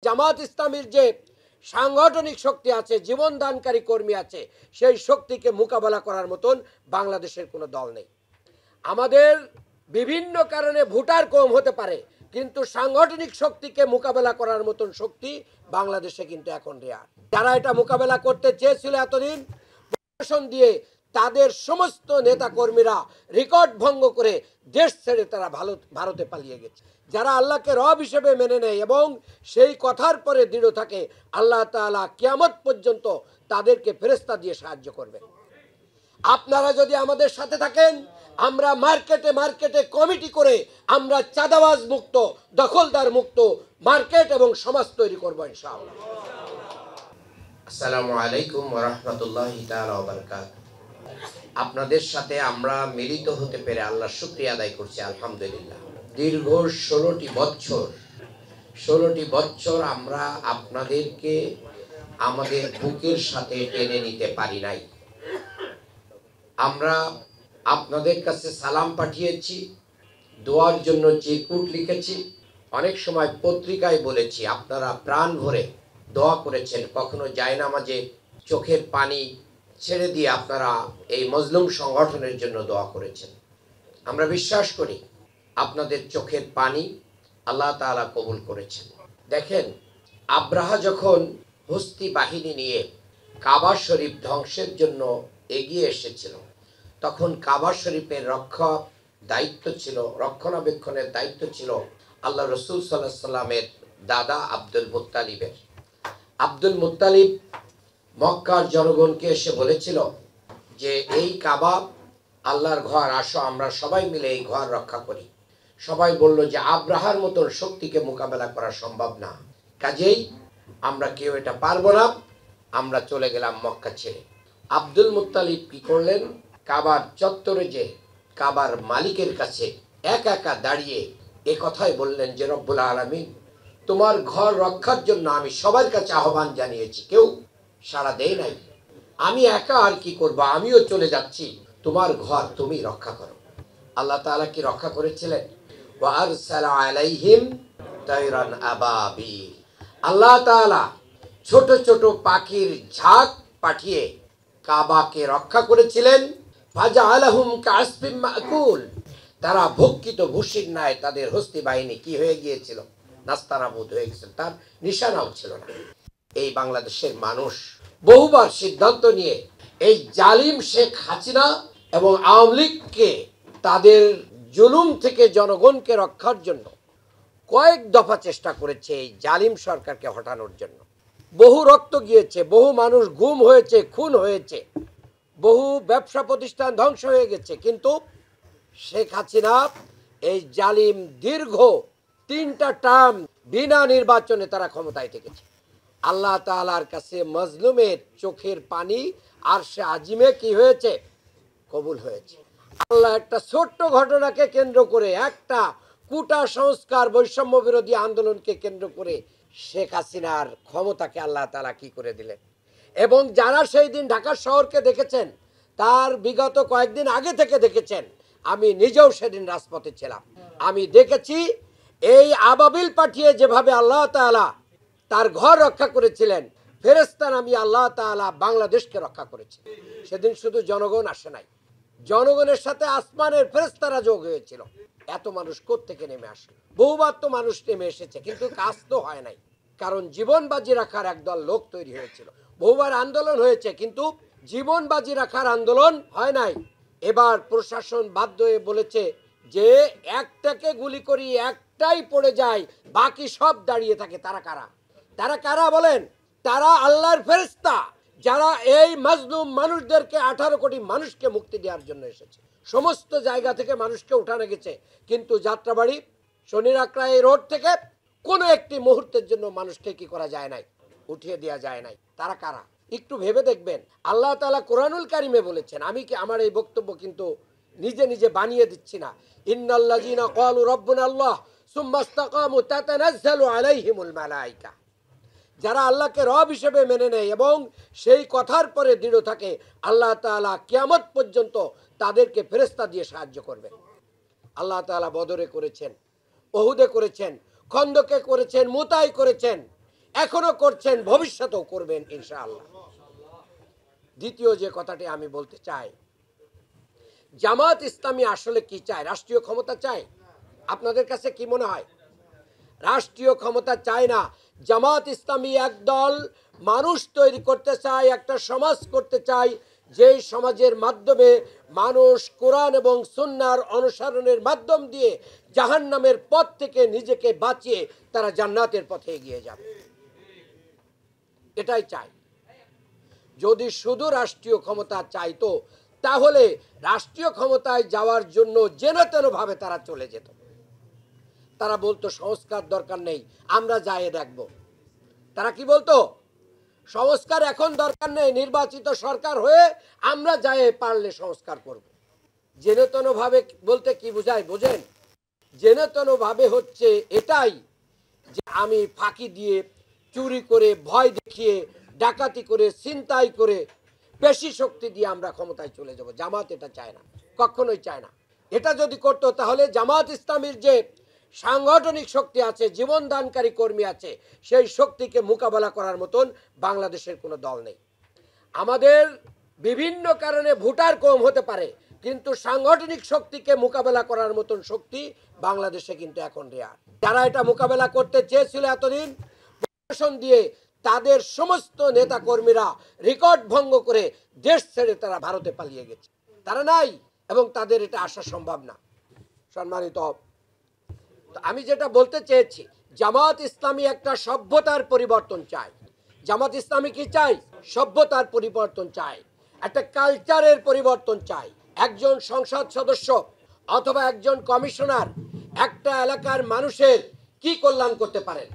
জামাত ইসলামীর যে সাংগঠনিক শক্তি আছে, জীবনদানকারী কর্মী আছে, সেই শক্তিকে মোকাবেলা করার মতন বাংলাদেশের কোনো দল নেই। আমাদের বিভিন্ন কারণে ভোটার কম হতে পারে, কিন্তু সাংগঠনিক শক্তিকে মোকাবেলা করার মতন শক্তি বাংলাদেশে কিন্তু এখন রেয়ার। যারা এটা মোকাবেলা করতে চেয়েছিল এতদিন, প্রশাসন দিয়ে তাদের সমস্ত নেতা কর্মীরা রেকর্ড ভঙ্গ করে দেশ ছেড়ে তারা ভারতে পালিয়ে গেছে। যারা আল্লাহকে রব হিসেবে মেনে নেয় এবং সেই কথার পরে দৃঢ় থাকে, আল্লাহ তাআলা কিয়ামত পর্যন্ত তাদেরকে ফেরেশতা দিয়ে সাহায্য করবেন। আপনারা যদি আমাদের সাথে থাকেন, আমরা মার্কেটে মার্কেটে কমিটি করে আমরা চাঁদাবাজ মুক্ত, দখলদার মুক্ত মার্কেট এবং সমাজ তৈরি করব ইনশাআল্লাহ। আসসালামু আলাইকুম ওয়া রাহমাতুল্লাহি তাআলা ওয়া বারাকাতুহু। আপনাদের সাথে আমরা মিলিত হতে পেরে আল্লাহর শুকরিয়া আদায় করছি, আলহামদুলিল্লাহ। দীর্ঘ 16টি বছর আমরা আপনাদেরকে আমাদের বুকের সাথে টেনে নিতে পারি নাই। আমরা আপনাদের কাছে সালাম পাঠিয়েছি, দোয়ার জন্য চিরকুট লিখেছি, অনেক সময় পত্রিকায় বলেছি, আপনারা প্রাণ ভরে দোয়া করেছেন। কখনো জায়নামাজে চোখের পানি ছেড়ে দিয়ে আপনারা এই মজলুম সংগঠনের জন্য দোয়া করেছেন। আমরা বিশ্বাস করি আপনাদের চোখের পানি আল্লাহ তাআলা কবুল করেছেন। দেখেন, আব্রাহা যখন হস্তি বাহিনী নিয়ে কাবা শরীফ ধ্বংসের জন্য এগিয়ে এসেছিল, তখন কাবা শরীফের রক্ষণাবেক্ষণের দায়িত্ব ছিল আল্লাহ রসুল সাল্লাল্লাহু আলাইহি সাল্লামের দাদা আব্দুল মুত্তালিবের। আব্দুল মুত্তালিব মক্কার জনগণকে এসে বলেছিল যে এই কাবা আল্লাহর ঘর, আসো আমরা সবাই মিলে এই ঘর রক্ষা করি। সবাই বলল যে আব্রাহার মতন শক্তিকে মোকাবেলা করা সম্ভব না, কাজেই আমরা কেউ এটা পারবো না, আমরা চলে গেলাম মক্কা ছেড়ে। আব্দুল মুত্তালিব কি করলেন, কাবার চত্বরে যে কাবার মালিকের কাছে একা দাঁড়িয়ে এ কথাই বললেন যে রব্বুল আলামিন, তোমার ঘর রক্ষার জন্য আমি সবার কাছে আহ্বান জানিয়েছি, কেউ সাড়া দেয় নাই। আমি একা আর কি করব, আমিও চলে যাচ্ছি, তোমার ঘর তুমি রক্ষা করো। আল্লাহ তাআলা কি রক্ষা করেছিলেন? ওয়া আরসালা আলাইহিম তায়রান আবাবিল। আল্লাহ তাআলা ছোট ছোট পাখির ঝাঁক পাঠিয়ে কাবাকে রক্ষা করেছিলেন। ফাজআলাহুম কাসফিম মাকুল। তারা ভক্ষিত ভুসির ন্যায় তাদের হস্তি বাহিনী কি হয়ে গিয়েছিল, নাস্তানাবুদ হয়ে গেছিল, তার নিশানাও ছিল না। এই বাংলাদেশের মানুষ বহুবার সিদ্ধান্ত নিয়ে এই জালিম শেখ হাসিনা এবং আওয়ামী লীগকে তাদের জুলুম থেকে জনগণকে রক্ষার জন্য কয়েক দফা চেষ্টা করেছে এই জালিম সরকারকে হটানোর জন্য। বহু রক্ত গিয়েছে, বহু মানুষ গুম হয়েছে, খুন হয়েছে, বহু ব্যবসা প্রতিষ্ঠান ধ্বংস হয়ে গেছে, কিন্তু শেখ হাসিনা এই জালিম দীর্ঘ 3টা টার্ম বিনা নির্বাচনে তারা ক্ষমতায় থেকেছে। আল্লাহ তাআলার কাছে মজলুমের চোখের পানি আরশে আজিমে কি হয়েছে, কবুল হয়েছে। আল্লাহ একটা ছোট্ট ঘটনাকে কেন্দ্র করে, একটা কুটা সংস্কার বৈষম্য বিরোধী আন্দোলনকে কেন্দ্র করে শেখ হাসিনার ক্ষমতাকে আল্লাহ তাআলা কি করে দিলেন। এবং যারা সেই দিন ঢাকা শহরকে দেখেছেন, তার বিগত কয়েকদিন আগে থেকে দেখেছেন, আমি নিজেও সেদিন রাজপথে ছিলাম, আমি দেখেছি এই আবাবিল পাঠিয়ে যেভাবে আল্লাহ তাআলা তার ঘর রক্ষা করেছিলেন, ফেরেশতা নামী আল্লাহ তাআলা বাংলাদেশকে রক্ষা করেছে। সেদিন শুধু জনগণ আসে নাই, জনগণের সাথে আসমানের ফেরেশতারা যোগ হয়েছিল। এত মানুষ কোত্থেকে নেমে আসে? বহুবার তো মানুষ নেমে এসেছে, কিন্তু কাজ তো হয় নাই, কারণ জীবন বাজি রাখার একদল লোক তৈরি হয়েছিল। বহুবার আন্দোলন হয়েছে, কিন্তু জীবন বাজি রাখার আন্দোলন হয় নাই। এবার প্রশাসন বাধ্য হয়ে বলেছে যে একটাকে গুলি করি, একটাই পড়ে যায়, বাকি সব দাঁড়িয়ে থাকে। তারা কারা বলেন? তারা আল্লাহর ফেরেশতা, যারা এই মাজলুম মানুষদেরকে 18 কোটি মানুষকে মুক্তি দেওয়ার জন্য এসেছে। সমস্ত জায়গা থেকে মানুষকে উঠানো গেছে, কিন্তু যাত্রাবাড়ি শনিরাকড়া এই রোড থেকে কোনো একটি মুহূর্তের জন্য মানুষকে কি করা যায় নাই, উঠিয়ে দেওয়া যায় নাই। তারা কারা একটু ভেবে দেখবেন। আল্লাহ তাআলা কোরআনুল কারিমে বলেছেন, আমি কি আমার এই বক্তব্য কিন্তু নিজে বানিয়ে দিচ্ছি না। ইন্নাল্লাযীনা ক্বালু রাব্বুনা আল্লাহ সুম্মা ইসতাকামু তাতানাজ্জালু আলাইহিমুল মালায়েকা। যারা আল্লাহকে রব হিসেবে মেনে নেয় এবং সেই কথার পরে দৃঢ় থাকে, আল্লাহ তাআলা কিয়ামত পর্যন্ত তাদেরকে ফেরেশতা দিয়ে সাহায্য করবেন। আল্লাহ তাআলা বদরে করেছেন, উহুদে করেছেন, খন্দকে করেছেন, মুতায় করেছেন। এখনো করছেন, ভবিষ্যতেও করবেন ইনশাআল্লাহ। দ্বিতীয় যে কথাটি আমি বলতে চাই, জামাত ইসলামী আসলে কি চায়? রাষ্ট্রীয় ক্ষমতা চায়? আপনাদের কাছে কি মনে হয়? রাষ্ট্রীয় ক্ষমতা চায় না। জামাত ইসলামী একদল মানুষ তৈরি করতে চায়, একটা সমাজ করতে চায়, যেই সমাজের মাধ্যমে মানুষ কোরআন এবং সুন্নাহর অনুসরণের মাধ্যম দিয়ে জাহান্নামের পথ থেকে নিজেকে বাঁচিয়ে তারা জান্নাতের পথে এগিয়ে যাবে, এটাই চাই। যদি শুধু রাষ্ট্রীয় ক্ষমতা চাইতো, তাহলে রাষ্ট্রীয় ক্ষমতায় যাওয়ার জন্য যেন তেন ভাবে তারা চলে যেত। তারা বলতো সংস্কার দরকার নেই, আমরা যাই দেখব। তারা কি বলতো? সংস্কার এখন দরকার নেই, নির্বাচিত সরকার হয়ে আমরা যাই পারলে সংস্কার করব। যেন তেন ভাবে বলতে কি বোঝায় বোঝেন? যেন তেন ভাবে হচ্ছে এটাই যে আমি ফাঁকি দিয়ে, চুরি করে, ভয় দেখিয়ে, ডাকাতি করে, ছিনতাই করে, বেশি শক্তি দিয়ে আমরা ক্ষমতায় চলে যাব। জামাত এটা চায় না, কখনোই চায় না। এটা যদি করতো তাহলে জামাত ইসলামীর যে সাংগঠনিক শক্তি আছে, জীবন দানকারী কর্মী আছে, সেই শক্তিকে মোকাবেলা করার মতন বাংলাদেশের কোনো দল নেই। আমাদের বিভিন্ন কারণে ভোটার কম হতে পারে, কিন্তু সাংগঠনিক শক্তিকে মোকাবেলা করার মতন শক্তি বাংলাদেশে কিন্তু এখন রেয়ার। যারা এটা মোকাবেলা করতে চেয়েছিল এতদিন, প্রশাসন দিয়ে তাদের সমস্ত নেতা কর্মীরা রেকর্ড ভঙ্গ করে দেশ ছেড়ে তারা ভারতে পালিয়ে গেছে। তারা নাই এবং তাদের এটা আসা সম্ভব না। সম্মানিত, তো আমি যেটা বলতে চেয়েছি, জামাত ইসলামী একটা সভ্যতার পরিবর্তন চায়। জামাত ইসলামী কি চাই? সভ্যতার পরিবর্তন চায়, একটা কালচারের পরিবর্তন চায়। একজন সংসদ সদস্য অথবা একজন কমিশনার একটা এলাকার মানুষের কি কল্যাণ করতে পারেন?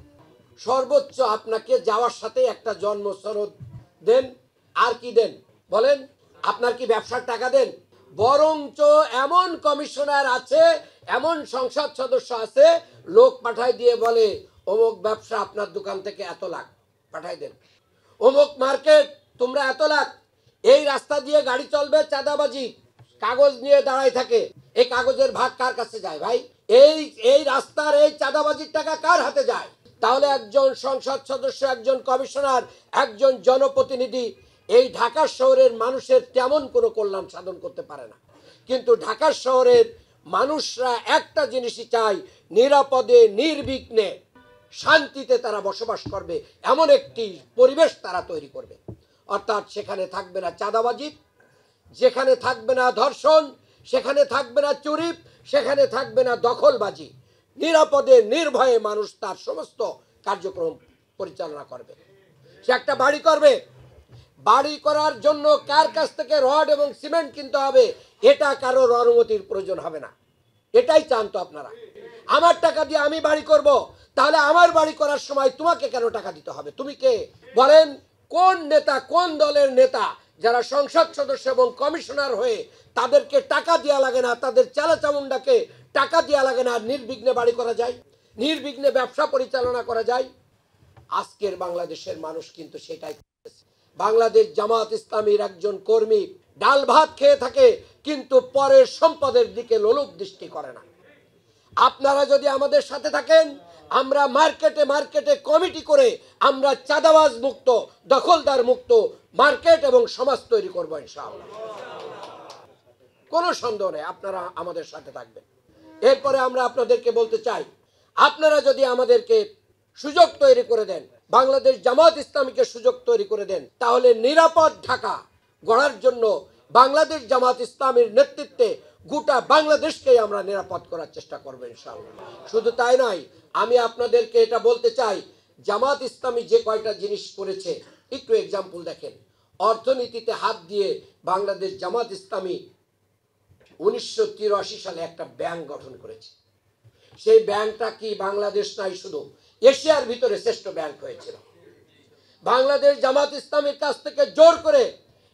সর্বোচ্চ আপনাকে যাওয়ার সাথে একটা জন্ম সনদ দেন, আর কি দেন বলেন? আপনার কি ব্যবসার টাকা দেন? বরঞ্চ এমন কমিশনার আছে, এমন সংসদ সদস্য আছে, লোক পাঠায় দিয়ে বলে অমুক ব্যবসা আপনার দোকান থেকে এত লাখ পাঠাই দেন, অমুক মার্কেট তোমরা এত লাখ, এই রাস্তা দিয়ে গাড়ি চলবে, চাঁদাবাজি কাগজ নিয়ে দাঁড়ায় থাকে। এই কাগজের ভাগ কার কাছে যায় ভাই? এই রাস্তার এই চাঁদাবাজির টাকা কার হাতে যায়? তাহলে একজন সংসদ সদস্য, একজন কমিশনার, একজন জনপ্রতিনিধি এই ঢাকা শহরের মানুষের তেমন কোনো কল্যাণ সাধন করতে পারে না। কিন্তু ঢাকা শহরের মানুষরা একটা জিনিসই চায়, নিরাপদে নির্বিঘ্নে শান্তিতে তারা বসবাস করবে, এমন একটি পরিবেশ তারা তৈরি করবে। অর্থাৎ সেখানে থাকবে না চাঁদাবাজি, যেখানে থাকবে না ধর্ষণ, সেখানে থাকবে না চুরি, সেখানে থাকবে না দখলবাজি। নিরাপদে নির্ভয়ে মানুষ তার সমস্ত কার্যক্রম পরিচালনা করবে। সে একটা বাড়ি করবে, বাড়ি করার জন্য কার কাছ থেকে রড এবং সিমেন্ট কিনতে হবে এটা কারোর অনুমতির প্রয়োজন হবে না। এটাই চান তো আপনারা? আমার টাকা দিয়ে আমি বাড়ি করব, তাহলে আমার বাড়ি করার সময় তোমাকে কেন টাকা দিতে হবে? তুমি কে বলেন? কোন নেতা, কোন দলের নেতা যারা সংসদ সদস্য এবং কমিশনার হয়ে তাদেরকে টাকা দেওয়া লাগে না, তাদের চালা চামুন্ডাকে টাকা দেওয়া লাগে না, নির্বিঘ্নে বাড়ি করা যায়, নির্বিঘ্নে ব্যবসা পরিচালনা করা যায়? আজকের বাংলাদেশের মানুষ কিন্তু সেটাই করতেছে। বাংলাদেশ জামাত ইসলামীর একজন কর্মী ডাল ভাত খেয়ে থাকে, কিন্তু পরের সম্পদের দিকে লোলুপ দৃষ্টি করে না। আপনারা যদি আমাদের সাথে থাকেন, আমরা মার্কেটে মার্কেটে কমিটি করে আমরা চাঁদাবাজ মুক্ত, দখলদার মুক্ত মার্কেট এবং সমাজ তৈরি করব ইনশাআল্লাহ। কোনো সন্দেহ নেই, আপনারা আমাদের সাথে থাকবেন। এরপরে আমরা আপনাদেরকে বলতে চাই, আপনারা যদি আমাদেরকে সুযোগ তৈরি করে দেন, বাংলাদেশ জামাত ইসলামীকে সুযোগ তৈরি করে দেন, তাহলে নিরাপদ ঢাকা গড়ার জন্য বাংলাদেশ জামাত ইসলামীর নেতৃত্বে গোটা বাংলাদেশকে আমরা নিরাপদ করার চেষ্টা করব ইনশাআল্লাহ। শুধু তাই নয়, আমি আপনাদেরকে এটা বলতে চাই, জামাত ইসলামী যে কয়টা জিনিস করেছে, একটু এক্সাম্পল দেখেন। অর্থনীতিতে হাত দিয়ে বাংলাদেশ জামাত ইসলামী 1983 সালে একটা ব্যাংক গঠন করেছে। সেই ব্যাংকটা কি বাংলাদেশ নাই, শুধু এশিয়ার ভিতরে শ্রেষ্ঠ ব্যাংক হয়েছিল। বাংলাদেশ জামাত ইসলামের কাছ থেকে জোর করে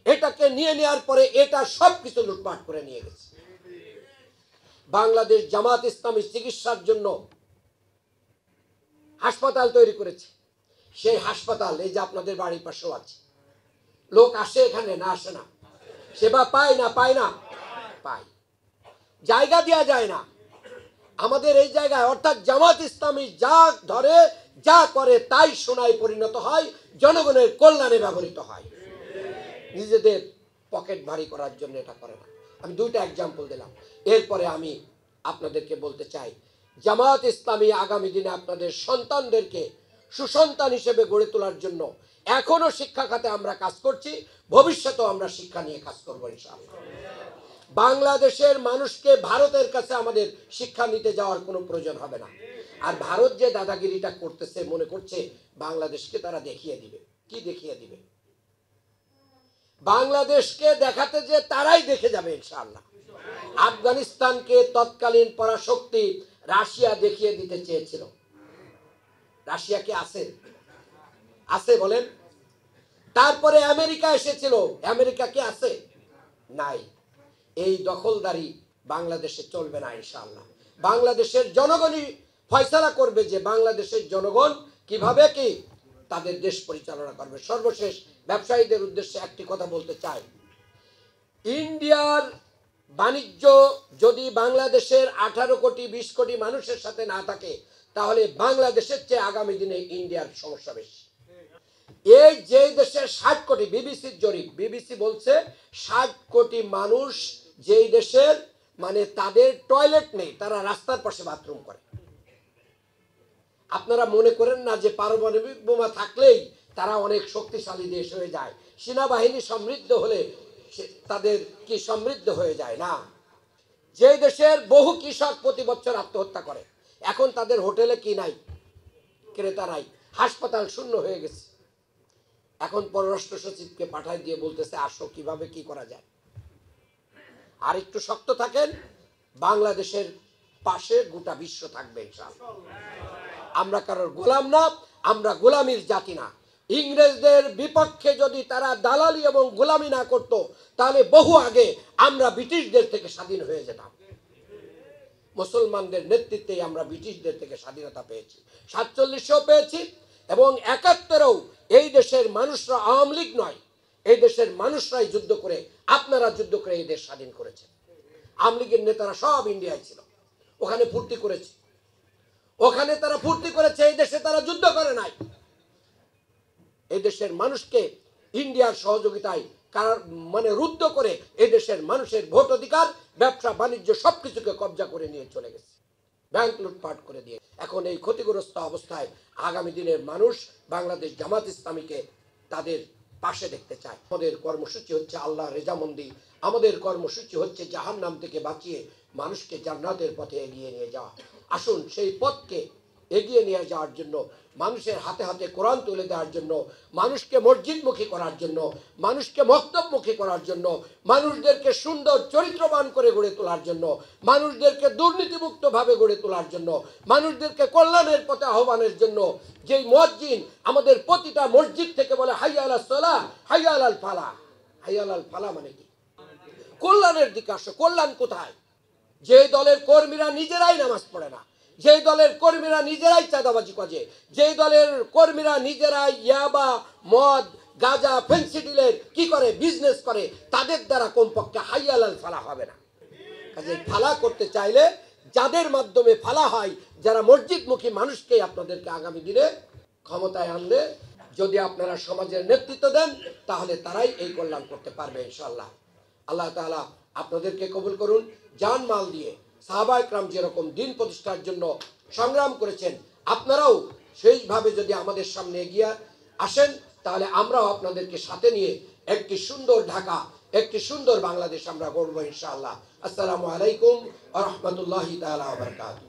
এটাকে নিয়ে নেওয়ার পরে এটা সবকিছু লুটপাট করে নিয়ে গেছে। বাংলাদেশ জামাত ইসলামী চিকিৎসার জন্য হাসপাতাল তৈরি করেছে। সেই হাসপাতাল এই যে আপনাদের বাড়ির পাশেও আছে। লোক আসে এখানে, না আসে না? সেবা পায় না? পায় না? পায়। জায়গা দেওয়া যায় না আমাদের এই জায়গায়। অর্থাৎ জামাত ইসলামী যা ধরে, যা করে তাই সোনায় পরিণত হয়, জনগণের কল্যাণে ব্যবহৃত হয়, নিজেদের পকেট ভারী করার জন্য এটা করে না। আমি দুইটা এক্সাম্পল দিলাম। এরপরে আমি আপনাদেরকে বলতে চাই, জামাত ইসলামী আগামী দিনে আপনাদের সন্তানদেরকে সুসন্তান হিসেবে গড়ে তোলার জন্য এখনো শিক্ষা খাতে আমরা কাজ করছি, ভবিষ্যতেও আমরা শিক্ষা নিয়ে কাজ করবো ইনশাআল্লাহ। বাংলাদেশের মানুষকে ভারতের কাছে আমাদের শিক্ষা নিতে যাওয়ার কোনো প্রয়োজন হবে না। আর ভারত যে দাদাগিরিটা করতেছে, মনে করছে বাংলাদেশকে তারা দেখিয়ে দিবে। কি দেখিয়ে দিবে? বাংলাদেশকে দেখাতে যে তারাই দেখে যাবে ইনশাআল্লাহ। আফগানিস্তানকে তৎকালীন পরাশক্তি রাশিয়া দেখিয়ে দিতে চেয়েছিল। রাশিয়া কি আছে? আছে বলেন? তারপরে আমেরিকা এসেছিল, আমেরিকা কি আছে? নাই। এই দখলদারি বাংলাদেশে চলবে না ইনশাআল্লাহ। বাংলাদেশের জনগণই ফয়সালা করবে যে বাংলাদেশের জনগণ কিভাবে কি তাদের দেশ পরিচালনা করবে। সর্বশেষ ব্যবসায়ীদের উদ্দেশ্যে একটি কথা বলতে চাই, ইন্ডিয়ার বাণিজ্য যদি বাংলাদেশের 18 কোটি 20 কোটি মানুষের সাথে না থাকে, তাহলে বাংলাদেশের চেয়ে আগামী দিনে ইন্ডিয়ার সমস্যা বেশি। এই যে দেশের 60 কোটি, বিবিসির জরিপ, বিবিসি বলছে 60 কোটি মানুষ যেই দেশের মানে তাদের টয়লেট নেই, তারা রাস্তার পাশে বাথরুম করে। আপনারা মনে করেন না যে পারমাণবিক বোমা থাকলেই তারা অনেক শক্তিশালী দেশ হয়ে যায়, সেনাবাহিনী সমৃদ্ধ হলে তাদের কি সমৃদ্ধ হয়ে যায় না। যে দেশের বহু কৃষক প্রতি বছর আত্মহত্যা করে, এখন তাদের হোটেলে কি নাই? ক্রেতা নাই, হাসপাতাল শূন্য হয়ে গেছে। এখন পররাষ্ট্র সচিবকে পাঠায় দিয়ে বলতেছে আসো কিভাবে কি করা যায়। আর একটু শক্ত থাকেন, বাংলাদেশের পাশে গোটা বিশ্ব থাকবে ইনশাআল্লাহ। আমরা কারোর গোলাম না, আমরা গোলামির জাতি না। ইংরেজদের বিপক্ষে যদি তারা দালালি এবং গোলামি না করত, তাহলে বহু আগে আমরা ব্রিটিশদের থেকে স্বাধীন হয়ে যেতাম। মুসলমানদের নেতৃত্বেই আমরা ব্রিটিশদের থেকে স্বাধীনতা পেয়েছি, 47-এও পেয়েছি এবং 71-এও এই দেশের মানুষরা, আওয়ামী লীগ নয়, এই দেশের মানুষরাই যুদ্ধ করে, আপনারা যুদ্ধ করে এই দেশ স্বাধীন করেছেন। আওয়ামী লীগের নেতারা সব ইন্ডিয়ায় ছিল, ওখানে ফুর্তি করেছে, ওখানে তারা ফুর্তি করেছে, এই দেশে তারা যুদ্ধ করে নাই। এই দেশের মানুষকে ইন্ডিয়ার সহযোগিতায় মানে রুদ্ধ করে এই দেশের মানুষের ভোট অধিকার, ব্যবসা বাণিজ্য সবকিছুকে কবজা করে নিয়ে চলে গেছে, ব্যাংক লুটপাট করে দিয়ে। এখন এই ক্ষতিগ্রস্ত অবস্থায় আগামী দিনের মানুষ বাংলাদেশ জামাত ইসলামীকে তাদের পাশে দেখতে চায়। আমাদের কর্মসূচি হচ্ছে আল্লাহ রেজামন্দি, আমাদের কর্মসূচি হচ্ছে জাহান্নাম থেকে বাঁচিয়ে মানুষকে জান্নাতের পথে এগিয়ে নিয়ে যাওয়া। আসুন সেই পথকে এগিয়ে নিয়ে যাওয়ার জন্য, মানুষের হাতে হাতে কোরআন তুলে দেওয়ার জন্য, মানুষকে মসজিদমুখী করার জন্য, মানুষকে মক্তবমুখী করার জন্য, মানুষদেরকে সুন্দর চরিত্রবান করে গড়ে তোলার জন্য, মানুষদেরকে দুর্নীতিমুক্তভাবে গড়ে তোলার জন্য, মানুষদেরকে কল্যাণের পথে আহ্বানের জন্য যেই মুয়াজ্জিন আমাদের প্রতিটা মসজিদ থেকে বলে হাইয়া আলাস সালাহ, হাইয়া আলাল ফালাহ। হাইয়া আলাল ফালাহ মানে কি? কল্যাণের দিকে আসো। কল্যাণ কোথায়? যে দলের কর্মীরা নিজেরাই নামাজ পড়ে না, যে দলের কর্মীরা নিজেরাই চাঁদাবাজি করে, যে দলের কর্মীরা নিজেরাই ইয়াবা, মদ, গাঁজা, ফেন্সিডিলের কি করে বিজনেস করে, তাদের দ্বারা কমপক্ষে হাইয়া আলাল ফালাহ হবে না। কাজে ফালাহ করতে চাইলে যাদের মাধ্যমে ফালাহ হয়, যারা মসজিদমুখী মানুষকে আপনাদেরকে আগামী দিনে ক্ষমতায় আনলে যদি আপনারা সমাজের নেতৃত্ব দেন, তাহলে তারাই এই কল্যাণ করতে পারবে ইনশাআল্লাহ। আল্লাহ তাআলা আপনাদেরকে কবুল করুন। জান মাল দিয়ে সাহাবায়ে কেরাম যেরকম দিন প্রতিষ্ঠার জন্য সংগ্রাম করেছেন, আপনারাও সেইভাবে যদি আমাদের সামনে এগিয়ে আসেন, তাহলে আমরাও আপনাদেরকে সাথে নিয়ে একটি সুন্দর ঢাকা, একটি সুন্দর বাংলাদেশ আমরা গড়ব ইনশাআল্লাহ। আসসালামু আলাইকুম ওয়া রাহমাতুল্লাহি তাআলা ওয়া বারাকাতুহু।